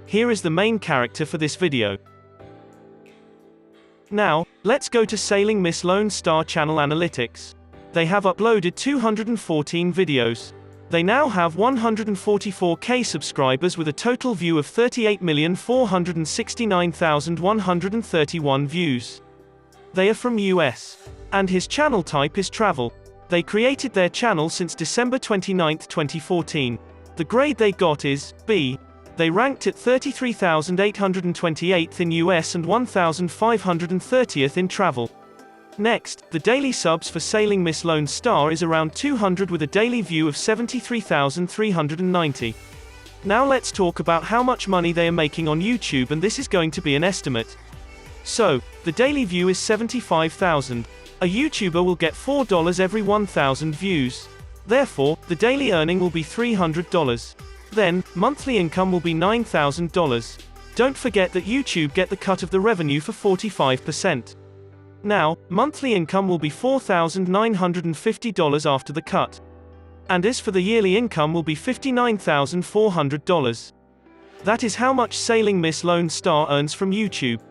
Here is the main character for this video. Now, let's go to Sailing Miss Lone Star channel analytics. They have uploaded 214 videos. They now have 144k subscribers with a total view of 38,469,131 views. They are from US. And his channel type is travel. They created their channel since December 29, 2014. The grade they got is B. They ranked at 33,828th in US and 1,530th in travel. Next, the daily subs for Sailing Miss Lone Star is around 200 with a daily view of 73,390. Now let's talk about how much money they are making on YouTube, and this is going to be an estimate. So, the daily view is 75,000. A YouTuber will get $4 every 1,000 views. Therefore, the daily earning will be $300. Then, monthly income will be $9,000. Don't forget that YouTube get the cut of the revenue for 45%. Now, monthly income will be $4,950 after the cut. And as for the yearly income will be $59,400. That is how much Sailing Miss Lone Star earns from YouTube.